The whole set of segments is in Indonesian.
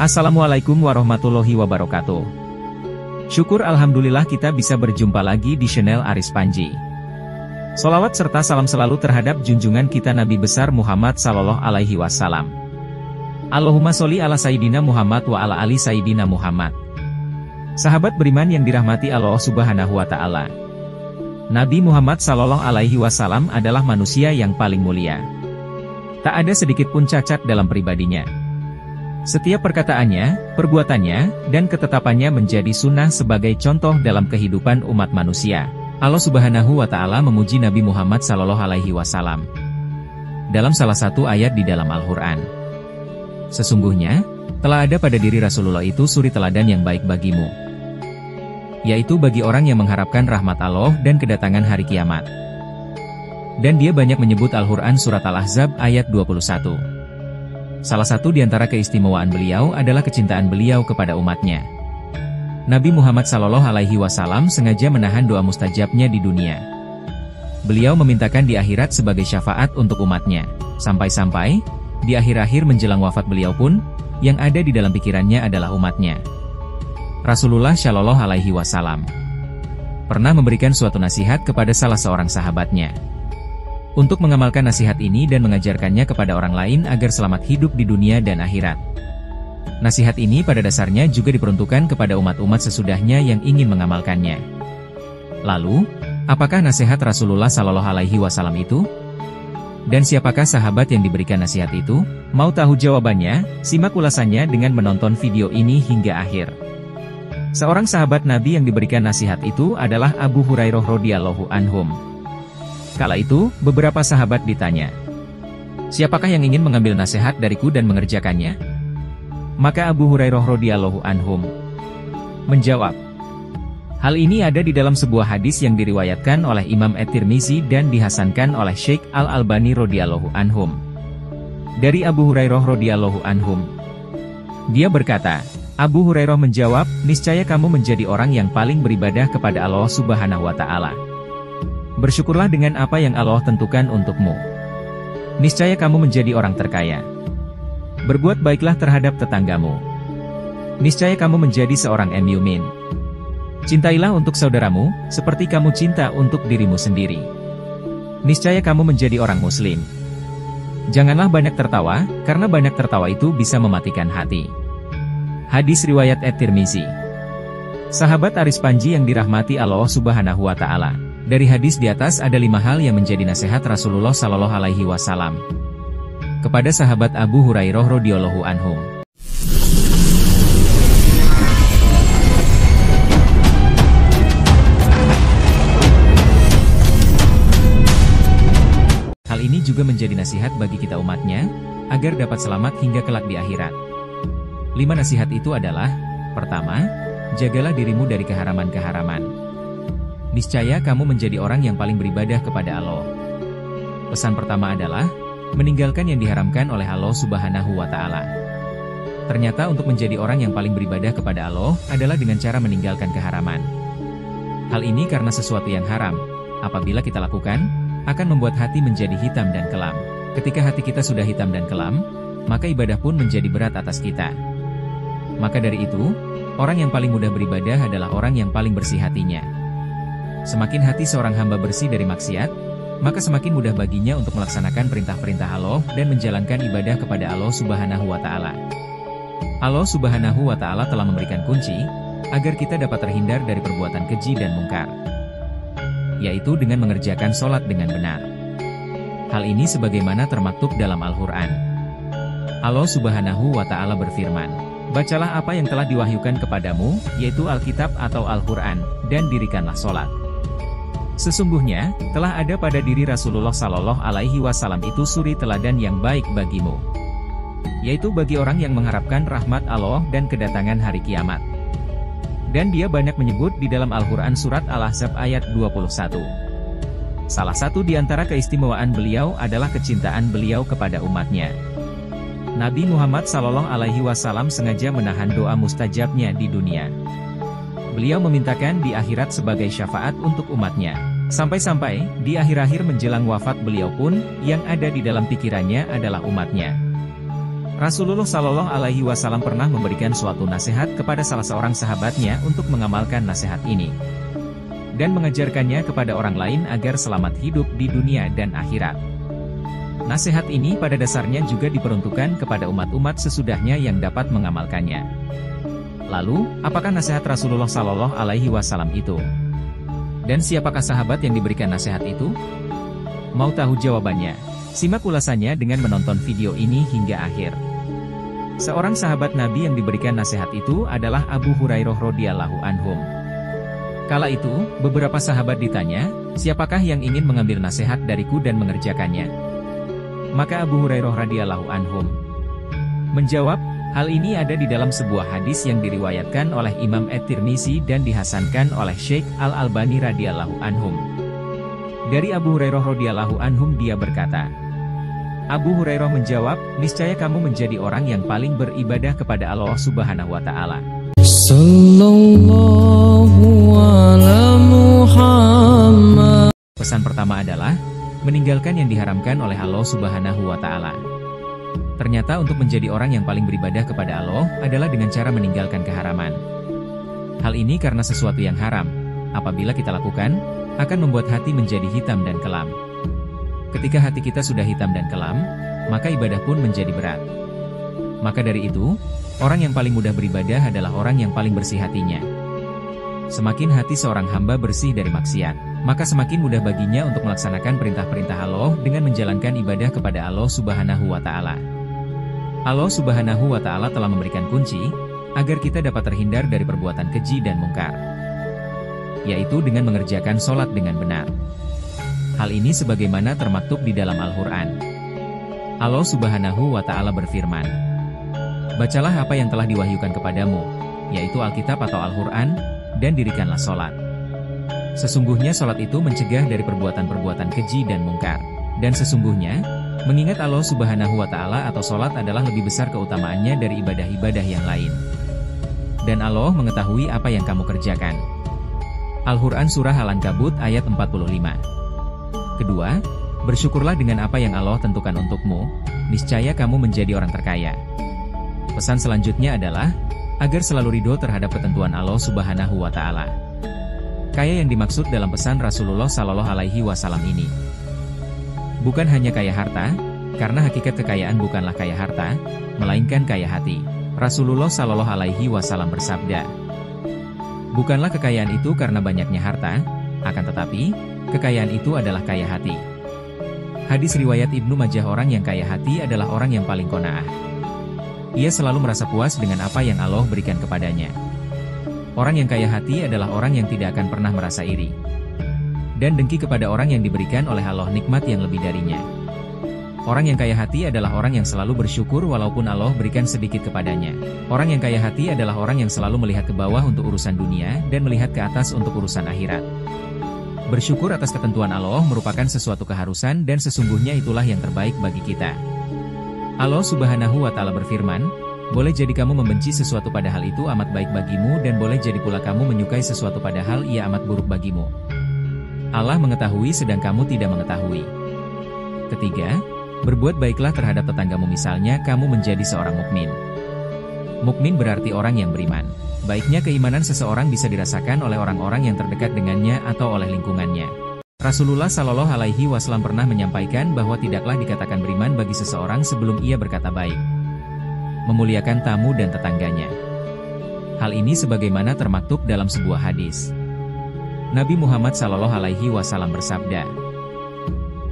Assalamualaikum warahmatullahi wabarakatuh. Syukur alhamdulillah kita bisa berjumpa lagi di channel Aris Panji. Sholawat serta salam selalu terhadap junjungan kita Nabi besar Muhammad sallallahu alaihi wasallam. Allahumma sholli ala Sayyidina Muhammad wa ala ali Sayyidina Muhammad. Sahabat beriman yang dirahmati Allah Subhanahu wa Ta'ala. Nabi Muhammad sallallahu alaihi wasallam adalah manusia yang paling mulia. Tak ada sedikit pun cacat dalam pribadinya. Setiap perkataannya, perbuatannya, dan ketetapannya menjadi sunnah sebagai contoh dalam kehidupan umat manusia. Allah Subhanahu wa Ta'ala memuji Nabi Muhammad sallallahu alaihi wasallam dalam salah satu ayat di dalam Al-Quran. Sesungguhnya, telah ada pada diri Rasulullah itu suri teladan yang baik bagimu, yaitu bagi orang yang mengharapkan rahmat Allah dan kedatangan hari kiamat. Dan dia banyak menyebut Al-Quran surat Al-Ahzab ayat 21. Salah satu di antara keistimewaan beliau adalah kecintaan beliau kepada umatnya. Nabi Muhammad sallallahu alaihi wasallam sengaja menahan doa mustajabnya di dunia. Beliau memintakan di akhirat sebagai syafaat untuk umatnya. Sampai-sampai, di akhir-akhir menjelang wafat beliau pun, yang ada di dalam pikirannya adalah umatnya. Rasulullah Shallallahu alaihi wasallam pernah memberikan suatu nasihat kepada salah seorang sahabatnya untuk mengamalkan nasihat ini dan mengajarkannya kepada orang lain agar selamat hidup di dunia dan akhirat. Nasihat ini pada dasarnya juga diperuntukkan kepada umat-umat sesudahnya yang ingin mengamalkannya. Lalu, apakah nasihat Rasulullah Shallallahu alaihi wasallam itu? Dan siapakah sahabat yang diberikan nasihat itu? Mau tahu jawabannya? Simak ulasannya dengan menonton video ini hingga akhir. Seorang sahabat Nabi yang diberikan nasihat itu adalah Abu Hurairah radhiyallahu anhum. Kala itu, beberapa sahabat ditanya, "Siapakah yang ingin mengambil nasihat dariku dan mengerjakannya?" Maka Abu Hurairah radhiyallahu anhum menjawab, "Hal ini ada di dalam sebuah hadis yang diriwayatkan oleh Imam At-Tirmizi dan dihasankan oleh Syekh Al-Albani radhiyallahu anhum. Dari Abu Hurairah radhiyallahu anhum, dia berkata, Abu Hurairah menjawab, niscaya kamu menjadi orang yang paling beribadah kepada Allah Subhanahu wa Ta'ala. Bersyukurlah dengan apa yang Allah tentukan untukmu. Niscaya kamu menjadi orang terkaya. Berbuat baiklah terhadap tetanggamu. Niscaya kamu menjadi seorang mu'min. Cintailah untuk saudaramu, seperti kamu cinta untuk dirimu sendiri. Niscaya kamu menjadi orang muslim. Janganlah banyak tertawa, karena banyak tertawa itu bisa mematikan hati." Hadis riwayat At-Tirmizi. Sahabat Aris Panji yang dirahmati Allah Subhanahu wa Ta'ala. Dari hadis di atas ada 5 hal yang menjadi nasihat Rasulullah sallallahu alaihi wasallam kepada sahabat Abu Hurairah radhiyallahu anhu. Hal ini juga menjadi nasihat bagi kita umatnya, agar dapat selamat hingga kelak di akhirat. 5 nasihat itu adalah: pertama, jagalah dirimu dari keharaman-keharaman. Niscaya kamu menjadi orang yang paling beribadah kepada Allah. Pesan pertama adalah, meninggalkan yang diharamkan oleh Allah Subhanahu wa Ta'ala. Ternyata untuk menjadi orang yang paling beribadah kepada Allah, adalah dengan cara meninggalkan keharaman. Hal ini karena sesuatu yang haram, apabila kita lakukan, akan membuat hati menjadi hitam dan kelam. Ketika hati kita sudah hitam dan kelam, maka ibadah pun menjadi berat atas kita. Maka dari itu, orang yang paling mudah beribadah adalah orang yang paling bersih hatinya. Semakin hati seorang hamba bersih dari maksiat, maka semakin mudah baginya untuk melaksanakan perintah-perintah Allah dan menjalankan ibadah kepada Allah Subhanahu wa Ta'ala. Allah Subhanahu wa Ta'ala telah memberikan kunci agar kita dapat terhindar dari perbuatan keji dan mungkar, yaitu dengan mengerjakan sholat dengan benar. Hal ini sebagaimana termaktub dalam Al-Quran. Allah Subhanahu wa Ta'ala berfirman, "Bacalah apa yang telah diwahyukan kepadamu, yaitu Alkitab atau Al-Quran, dan dirikanlah sholat." Sesungguhnya, telah ada pada diri Rasulullah Sallallahu alaihi wasallam itu suri teladan yang baik bagimu, yaitu bagi orang yang mengharapkan rahmat Allah dan kedatangan hari kiamat. Dan dia banyak menyebut di dalam Al-Quran surat Al-Ahzab ayat 21. Salah satu di antara keistimewaan beliau adalah kecintaan beliau kepada umatnya. Nabi Muhammad Sallallahu alaihi wasallam sengaja menahan doa mustajabnya di dunia. Beliau memintakan di akhirat sebagai syafaat untuk umatnya. Sampai-sampai, di akhir-akhir menjelang wafat beliau pun, yang ada di dalam pikirannya adalah umatnya. Rasulullah Shallallahu Alaihi Wasallam pernah memberikan suatu nasihat kepada salah seorang sahabatnya untuk mengamalkan nasihat ini dan mengajarkannya kepada orang lain agar selamat hidup di dunia dan akhirat. Nasihat ini pada dasarnya juga diperuntukkan kepada umat-umat sesudahnya yang dapat mengamalkannya. Lalu, apakah nasihat Rasulullah Shallallahu Alaihi Wasallam itu? Dan siapakah sahabat yang diberikan nasihat itu? Mau tahu jawabannya? Simak ulasannya dengan menonton video ini hingga akhir. Seorang sahabat Nabi yang diberikan nasihat itu adalah Abu Hurairah radhiyallahu anhu. Kala itu, beberapa sahabat ditanya, siapakah yang ingin mengambil nasihat dariku dan mengerjakannya? Maka Abu Hurairah radhiyallahu anhu menjawab, hal ini ada di dalam sebuah hadis yang diriwayatkan oleh Imam At-Tirmizi dan dihasankan oleh Syekh Al-Albani radhiyallahu anhu. Dari Abu Hurairah radhiyallahu anhu dia berkata, Abu Hurairah menjawab, niscaya kamu menjadi orang yang paling beribadah kepada Allah Subhanahu wa Ta'ala. Pesan pertama adalah meninggalkan yang diharamkan oleh Allah Subhanahu wa Ta'ala. Ternyata untuk menjadi orang yang paling beribadah kepada Allah adalah dengan cara meninggalkan keharaman. Hal ini karena sesuatu yang haram, apabila kita lakukan, akan membuat hati menjadi hitam dan kelam. Ketika hati kita sudah hitam dan kelam, maka ibadah pun menjadi berat. Maka dari itu, orang yang paling mudah beribadah adalah orang yang paling bersih hatinya. Semakin hati seorang hamba bersih dari maksiat, maka semakin mudah baginya untuk melaksanakan perintah-perintah Allah dengan menjalankan ibadah kepada Allah Subhanahu wa Ta'ala. Allah Subhanahu wa Ta'ala telah memberikan kunci agar kita dapat terhindar dari perbuatan keji dan mungkar, yaitu dengan mengerjakan sholat dengan benar. Hal ini sebagaimana termaktub di dalam Al-Quran. Allah Subhanahu wa Ta'ala berfirman, bacalah apa yang telah diwahyukan kepadamu, yaitu Alkitab atau Al-Quran, dan dirikanlah sholat. Sesungguhnya sholat itu mencegah dari perbuatan-perbuatan keji dan mungkar. Dan sesungguhnya, mengingat Allah Subhanahu wa Ta'ala atau sholat adalah lebih besar keutamaannya dari ibadah-ibadah yang lain. Dan Allah mengetahui apa yang kamu kerjakan. Al-Quran Surah Al-Ankabut ayat 45. Kedua, bersyukurlah dengan apa yang Allah tentukan untukmu, niscaya kamu menjadi orang terkaya. Pesan selanjutnya adalah, agar selalu ridho terhadap ketentuan Allah Subhanahu wa Ta'ala. Kaya yang dimaksud dalam pesan Rasulullah Shallallahu Alaihi Wasallam ini bukan hanya kaya harta, karena hakikat kekayaan bukanlah kaya harta, melainkan kaya hati. Rasulullah Shallallahu Alaihi Wasallam bersabda, bukanlah kekayaan itu karena banyaknya harta, akan tetapi, kekayaan itu adalah kaya hati. Hadis riwayat Ibnu Majah, orang yang kaya hati adalah orang yang paling qanaah. Ia selalu merasa puas dengan apa yang Allah berikan kepadanya. Orang yang kaya hati adalah orang yang tidak akan pernah merasa iri dan dengki kepada orang yang diberikan oleh Allah nikmat yang lebih darinya. Orang yang kaya hati adalah orang yang selalu bersyukur walaupun Allah berikan sedikit kepadanya. Orang yang kaya hati adalah orang yang selalu melihat ke bawah untuk urusan dunia dan melihat ke atas untuk urusan akhirat. Bersyukur atas ketentuan Allah merupakan sesuatu keharusan dan sesungguhnya itulah yang terbaik bagi kita. Allah Subhanahu wa Ta'ala berfirman, boleh jadi kamu membenci sesuatu padahal itu amat baik bagimu dan boleh jadi pula kamu menyukai sesuatu padahal ia amat buruk bagimu. Allah mengetahui sedang kamu tidak mengetahui. Ketiga, berbuat baiklah terhadap tetanggamu, misalnya kamu menjadi seorang mukmin. Mukmin berarti orang yang beriman. Baiknya keimanan seseorang bisa dirasakan oleh orang-orang yang terdekat dengannya atau oleh lingkungannya. Rasulullah Shallallahu Alaihi Wasallam pernah menyampaikan bahwa tidaklah dikatakan beriman bagi seseorang sebelum ia berkata baik, memuliakan tamu dan tetangganya. Hal ini sebagaimana termaktub dalam sebuah hadis. Nabi Muhammad Shallallahu Alaihi Wasallam bersabda,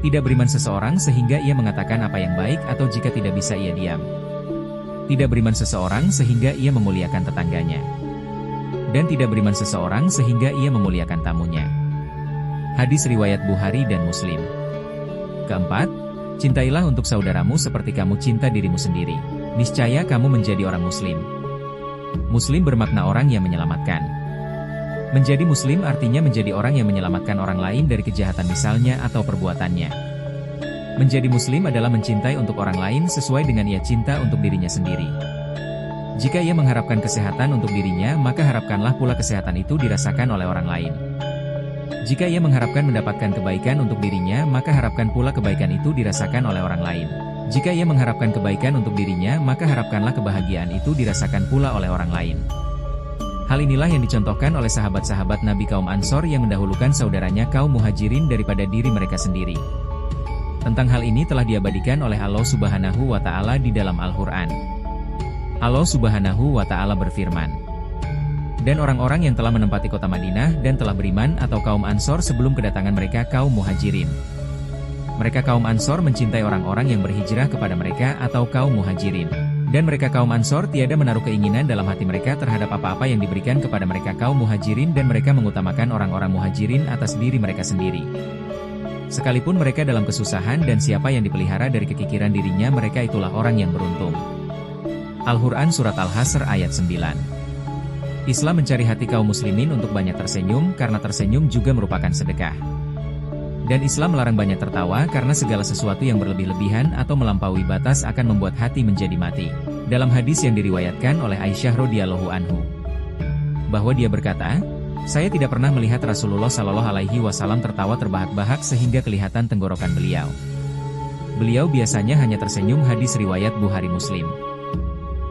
tidak beriman seseorang sehingga ia mengatakan apa yang baik atau jika tidak bisa ia diam. Tidak beriman seseorang sehingga ia memuliakan tetangganya. Dan tidak beriman seseorang sehingga ia memuliakan tamunya. Hadis riwayat Bukhari dan Muslim. Keempat, cintailah untuk saudaramu seperti kamu cinta dirimu sendiri. Niscaya kamu menjadi orang Muslim. Muslim bermakna orang yang menyelamatkan. Menjadi Muslim artinya menjadi orang yang menyelamatkan orang lain dari kejahatan misalnya atau perbuatannya. Menjadi Muslim adalah mencintai untuk orang lain sesuai dengan ia cinta untuk dirinya sendiri. Jika ia mengharapkan kesehatan untuk dirinya, maka harapkanlah pula kesehatan itu dirasakan oleh orang lain. Jika ia mengharapkan mendapatkan kebaikan untuk dirinya, maka harapkan pula kebaikan itu dirasakan oleh orang lain. Jika ia mengharapkan kebaikan untuk dirinya, maka harapkanlah kebahagiaan itu dirasakan pula oleh orang lain. Hal inilah yang dicontohkan oleh sahabat-sahabat Nabi kaum Ansor yang mendahulukan saudaranya kaum Muhajirin daripada diri mereka sendiri. Tentang hal ini telah diabadikan oleh Allah Subhanahu wa Ta'ala di dalam Al-Quran. Allah Subhanahu wa Ta'ala berfirman, "Dan orang-orang yang telah menempati kota Madinah dan telah beriman atau kaum Ansor sebelum kedatangan mereka kaum Muhajirin. Mereka kaum Ansor mencintai orang-orang yang berhijrah kepada mereka atau kaum Muhajirin. Dan mereka kaum Ansor tiada menaruh keinginan dalam hati mereka terhadap apa-apa yang diberikan kepada mereka kaum Muhajirin dan mereka mengutamakan orang-orang Muhajirin atas diri mereka sendiri. Sekalipun mereka dalam kesusahan dan siapa yang dipelihara dari kekikiran dirinya mereka itulah orang yang beruntung." Al-Quran Surat Al-Hasr ayat 9. Islam mencari hati kaum muslimin untuk banyak tersenyum karena tersenyum juga merupakan sedekah. Dan Islam melarang banyak tertawa karena segala sesuatu yang berlebih-lebihan atau melampaui batas akan membuat hati menjadi mati. Dalam hadis yang diriwayatkan oleh Aisyah radhiyallahu anhu, bahwa dia berkata, "Saya tidak pernah melihat Rasulullah Shallallahu Alaihi Wasallam tertawa terbahak-bahak sehingga kelihatan tenggorokan beliau. Beliau biasanya hanya tersenyum." Hadis riwayat Bukhari Muslim.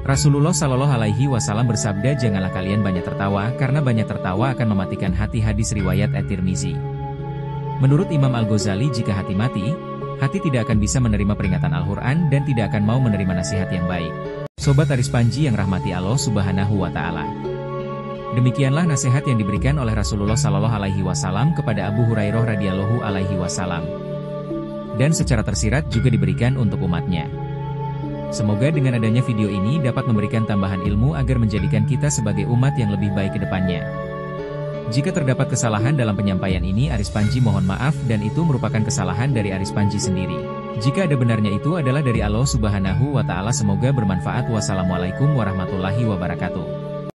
Rasulullah Shallallahu Alaihi Wasallam bersabda, "Janganlah kalian banyak tertawa karena banyak tertawa akan mematikan hati." Hadis riwayat At-Tirmizi. Menurut Imam Al-Ghazali, jika hati mati, hati tidak akan bisa menerima peringatan Al-Quran dan tidak akan mau menerima nasihat yang baik. Sobat Aris Panji yang rahmati Allah Subhanahu wa Ta'ala, demikianlah nasihat yang diberikan oleh Rasulullah Shallallahu Alaihi Wasallam kepada Abu Hurairah radhiyallahu alaihi wasallam, dan secara tersirat juga diberikan untuk umatnya. Semoga dengan adanya video ini dapat memberikan tambahan ilmu agar menjadikan kita sebagai umat yang lebih baik ke depannya. Jika terdapat kesalahan dalam penyampaian ini, Aris Panji mohon maaf dan itu merupakan kesalahan dari Aris Panji sendiri. Jika ada benarnya itu adalah dari Allah Subhanahu wa Ta'ala. Semoga bermanfaat. Wassalamualaikum warahmatullahi wabarakatuh.